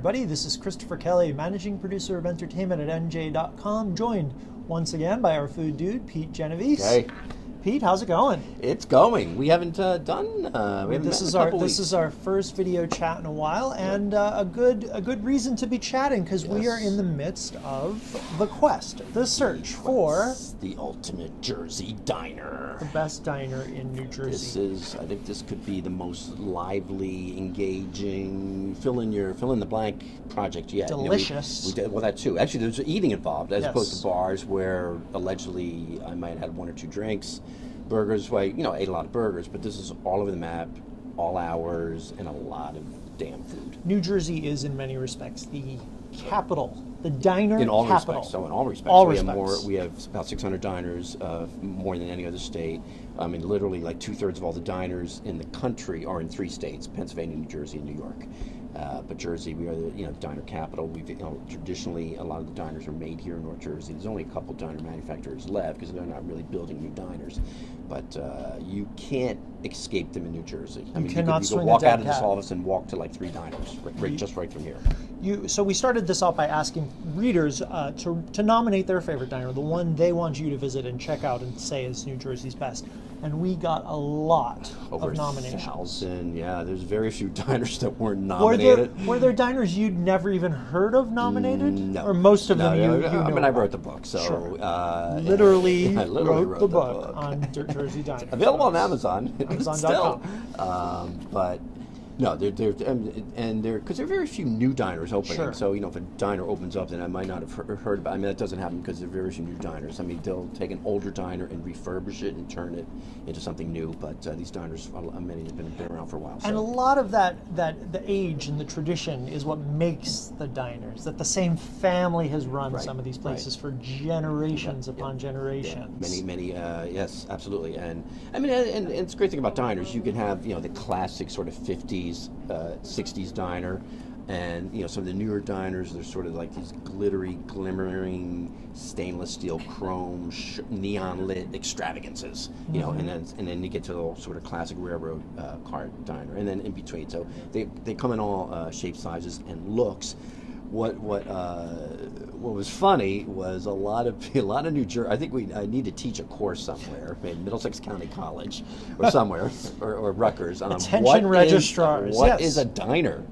everybody. This is Christopher Kelly, managing producer of entertainment at NJ.com, joined once again by our food dude, Pete Genovese. Hey. Pete, how's it going? It's going. We haven't This is our first video chat in a while, and a good reason to be chatting because we are in the midst of the quest, the search for the ultimate Jersey diner, the best diner in New Jersey. I think this could be the most lively, engaging, fill in the blank project yet. Delicious. We did, well, that too. Actually, there's eating involved as opposed to bars where allegedly I might have had one or two drinks. Burgers, I ate a lot of burgers, but this is all over the map, all hours, and a lot of damn food. New Jersey is, in many respects, the capital, the diner in all capital. Respects. So in all respects, we have about 600 diners, more than any other state. I mean, literally, like 2/3 of all the diners in the country are in 3 states: Pennsylvania, New Jersey, and New York. But Jersey, we are the diner capital. We've traditionally a lot of the diners are made here in North Jersey. There's only a couple diner manufacturers left because they're not really building new diners. But you can't escape them in New Jersey. I mean, you could walk out of this office and walk to like 3 diners, just right from here. So we started this off by asking readers to nominate their favorite diner, the one they want you to visit and check out and say is New Jersey's best. And we got a lot of nominations. Over 1,000, yeah. There's very few diners that weren't nominated. Were there diners you'd never even heard of nominated? No. Or most of them you know I mean, I about? wrote the book, so... Sure. I literally wrote the book on Jersey Diner. Available on Amazon. Amazon.com. But... No, because there are very few new diners opening. Sure. So if a diner opens up, then I might not have heard about it. I mean, that doesn't happen because there are very few new diners. I mean, they'll take an older diner and refurbish it and turn it into something new. But these diners, many have been around for a while. So. And a lot of the age and the tradition is what makes the diners. That the same family has run some of these places for generations upon generations. Yeah. Many, yes, absolutely. And I mean, and it's a great thing about diners. You can have the classic sort of 50s. 60s diner, and some of the newer diners, they're sort of like these glittery, glimmering stainless steel chrome neon lit extravagances, and then you get to the sort of classic railroad car diner, and then in between. So they come in all shapes, sizes, and looks. What was funny was a lot of New Jersey. I think I need to teach a course somewhere, maybe Middlesex County College or somewhere, or Rutgers. Attention registrars. What is a diner?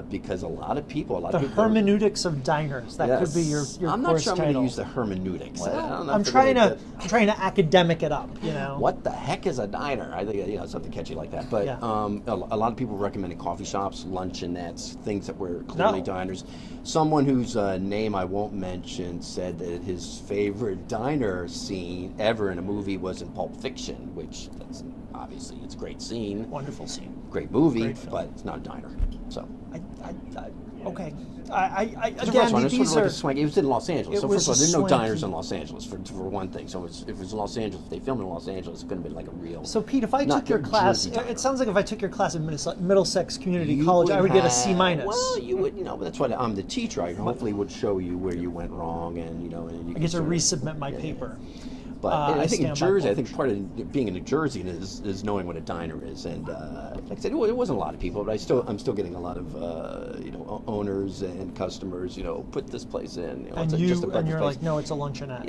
Because a lot of people. The hermeneutics of diners. That could be your I'm course not sure title. I'm going to use the hermeneutics. Well, I'm trying to academic it up. What the heck is a diner? I think something catchy like that. But a lot of people recommended coffee shops, luncheonettes, things that were clearly diners. Someone whose name I won't mention said that his favorite diner scene ever in a movie was in Pulp Fiction, which obviously it's a great scene, wonderful scene, great movie, but it's not a diner. So okay. Again, these are swank. It was in Los Angeles. So first of all, there's no diners in Los Angeles for one thing. So if it was in Los Angeles, if they filmed in Los Angeles, it's going to be like a real. So Pete, if I took your class, it sounds like if I took your class at Middlesex Community College, I would get a C-. Well, you would, but that's why I'm the teacher. I hopefully would show you where you went wrong, and and you I get to resubmit my paper. But I think in Jersey, I think part of being in New Jersey is knowing what a diner is. And like I said, it wasn't a lot of people, but I'm still getting a lot of owners and customers. Put this place in. And you're like, no, it's a luncheonette.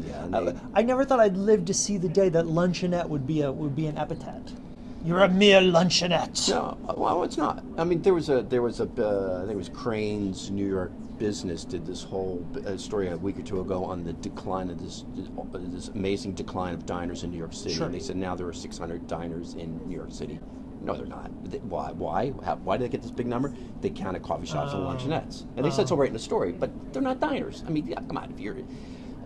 Yeah, I never thought I'd live to see the day that luncheonette would be an epithet. You're a mere luncheonette. No, well, it's not. I mean, I think it was Crane's New York Business did this whole story a week or two ago on the decline of this amazing decline of diners in New York City. Sure. And they said now there are 600 diners in New York City. No, they're not. Why? Why did they get this big number? They counted coffee shops and luncheonettes, and they said so right in the story. But they're not diners. I mean, come on,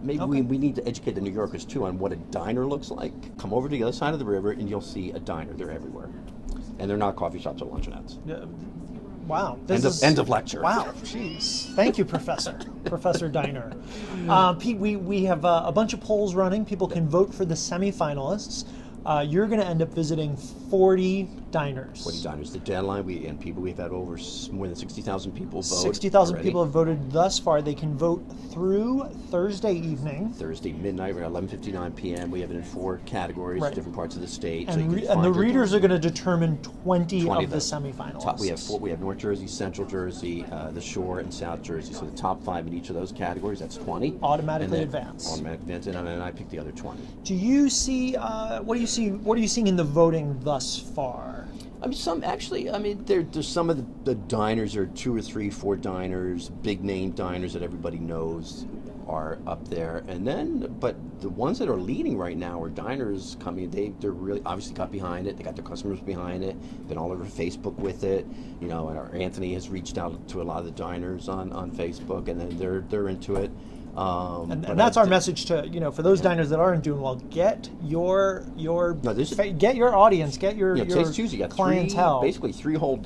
maybe we need to educate the New Yorkers too on what a diner looks like. Come over to the other side of the river and you'll see a diner. They're everywhere, and they're not coffee shops or luncheonettes. Wow. End of lecture. Wow. Jeez. Thank you, Professor. Professor Diner. Pete, we have a bunch of polls running. People can vote for the semifinalists. You're going to end up visiting 40 diners. 40 diners. The deadline, we've had over more than 60,000 people vote. 60,000 people have voted thus far. They can vote through Thursday evening. Thursday midnight, around 11:59 p.m. We have it in 4 categories, Right. different parts of the state. And, the readers are going to determine 20 of the semifinalists. We have North Jersey, Central Jersey, the Shore, and South Jersey. So the top 5 in each of those categories. That's 20. Automatically advance. Automatic advance, and then I picked the other 20. Do you see? What are you seeing in the voting thus far? I mean, there's some of the diners are 2 or 3, 4 diners, big name diners that everybody knows are up there, and then but the ones that are leading right now are diners coming. They're really obviously got behind it. They got their customers behind it. Been all over Facebook with it, and our Anthony has reached out to a lot of the diners on Facebook, and then they're into it. And that's our message to for those diners that aren't doing well. Get your get your audience, get your Taste Tuesday, you got clientele. Basically 3 whole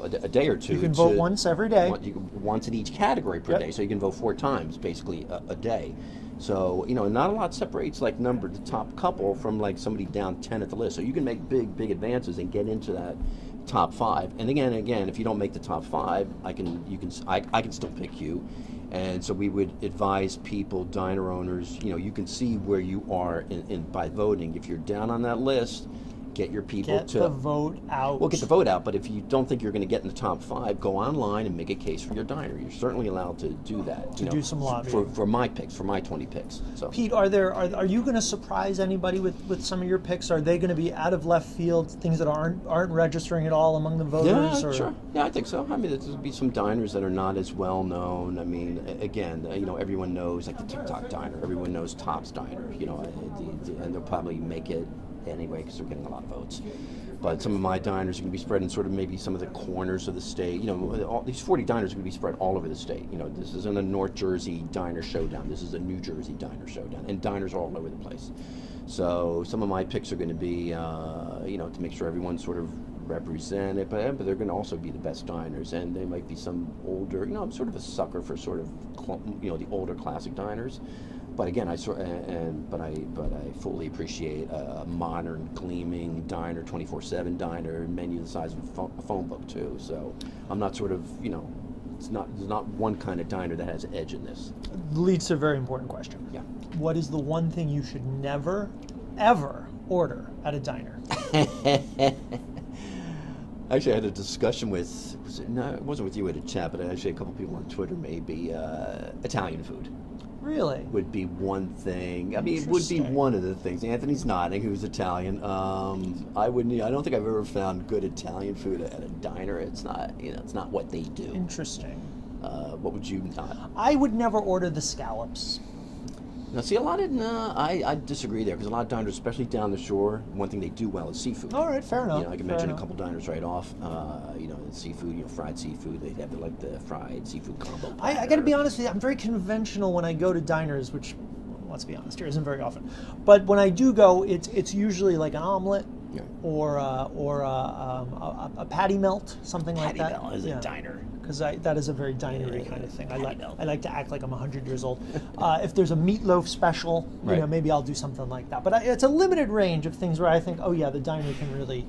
a day or 2. You can vote once every day. Once in each category per day, so you can vote 4 times basically a day. So not a lot separates the top couple from somebody down 10 at the list. So you can make big advances and get into that top 5. And again, if you don't make the top 5, I can still pick you. And so we would advise people, diner owners, you can see where you are by voting. If you're down on that list, get your people get the vote out. Well, get the vote out, but if you don't think you're going to get in the top 5, go online and make a case for your diner. You're certainly allowed to do that. Do some lobbying. For my picks, for my 20 picks. So, Pete, are you going to surprise anybody with some of your picks? Are they going to be out of left field, things that aren't registering at all among the voters? Yeah, sure. Yeah, I think so. I mean, there'll be some diners that are not as well known. I mean, again, everyone knows the TikTok diner. Everyone knows Top's Diner. And they'll probably make it anyway because they're getting a lot of votes. But some of my diners are going to be spread in sort of maybe some of the corners of the state. All these 40 diners are going to be spread all over the state. This isn't a North Jersey diner showdown. This is a New Jersey diner showdown, and diners are all over the place. So some of my picks are going to be, to make sure everyone's sort of represented, but they're going to also be the best diners, and they might be some older. I'm sort of a sucker for sort of the older classic diners. But again, I fully appreciate a modern, gleaming diner, 24/7 diner, menu the size of a phone book too. So I'm not sort of there's not one kind of diner that has an edge in this. Leads to a very important question. Yeah. What is the one thing you should never, ever order at a diner? Actually, I had a discussion it wasn't with you at a chat, but actually a couple people on Twitter maybe, Italian food. Really? Would be one thing. I mean, it would be one of the things. Anthony's nodding, who's Italian. I don't think I've ever found good Italian food at a diner. It's not, it's not what they do. Interesting. What would you not? I would never order the scallops. Now, see, I disagree there because a lot of diners, especially down the shore, one thing they do well is seafood. All right, fair enough. I can mention a couple diners right off. Seafood, fried seafood. They have the fried seafood combo. I got to be honest with you. I'm very conventional when I go to diners, which, let's be honest, here isn't very often. But when I do go, it's usually like an omelet. Yeah. Or a patty melt, something like that. Patty melt is a diner. Because that is a very dinery kind of thing. I like to act like I'm 100 years old. If there's a meatloaf special, maybe I'll do something like that. But it's a limited range of things where I think, oh yeah, the diner can really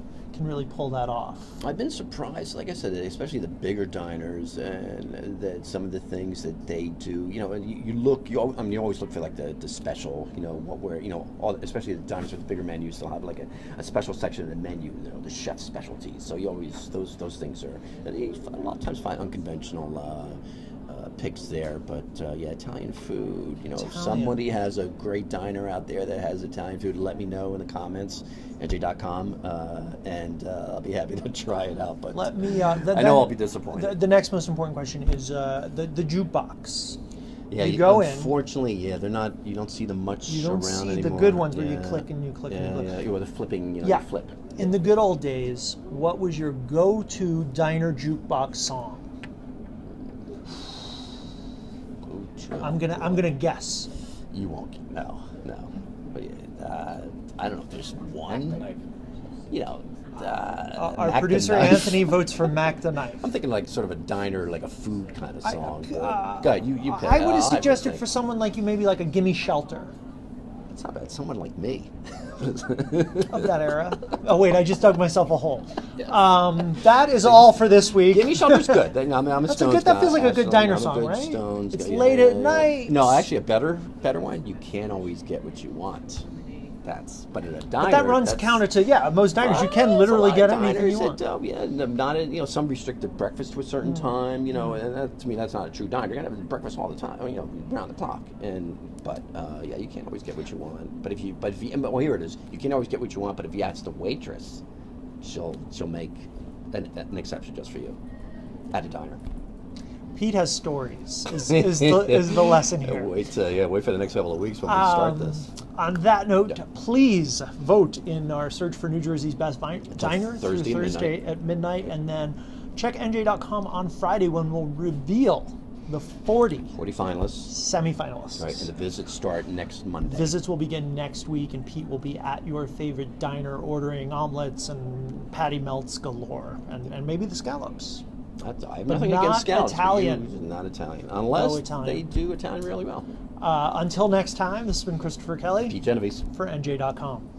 pull that off. I've been surprised, like I said, especially the bigger diners, and that some of the things that they do. And you always look for like the special. Especially the diners with the bigger menus, they'll have like a special section of the menu. The chef's specialties. So you always those things are a lot of times find unconventional picks there. But Italian food. If somebody has a great diner out there that has Italian food, let me know in the comments. NJ.com, and I'll be happy to try it out. But let me. I know I'll be disappointed. The next most important question is the jukebox. Yeah, you go unfortunately, they're not. You don't see them much around anymore. You don't see the good ones where you click and you click and you click. Or the flipping. You flip. In the good old days, what was your go-to diner jukebox song? I'm gonna guess. You won't. No. But I don't know if there's one. Our Mac producer Anthony votes for Mac the Knife. I'm thinking like sort of a diner, like a food kind of song. Go ahead, you pick. I would have suggested for someone like you, maybe like a Gimme Shelter. That's not bad. Someone like me. Of that era. Oh wait, I just dug myself a hole. That is all for this week. Gimme Shelter's good. I'm a That's Stones a good. That guy. feels like a good diner I'm a song, good right? Stones It's guy. late at night. No, actually, a better one. You can't always get what you want. But in a diner, But that runs counter to most diners. You can literally get anything you want. Not in some restricted breakfast to a certain time. And that, to me, that's not a true diner. You're gonna have breakfast all the time. Around the clock. But you can't always get what you want. But here it is. You can't always get what you want. But if you ask the waitress, she'll make an exception just for you at a diner. Pete has stories. Is the lesson here? Wait for the next couple of weeks when we start this. On that note, please vote in our search for New Jersey's best diner through Thursday at midnight, and then check NJ.com on Friday when we'll reveal the 40 finalists, semifinalists. Right, and the visits start next Monday. Visits will begin next week, and Pete will be at your favorite diner ordering omelets and patty melts galore, and maybe the scallops. I have nothing against scallops. Italian. Not Italian. Unless they do Italian really well. Until next time, this has been Christopher Kelly. Pete Genovese. For NJ.com.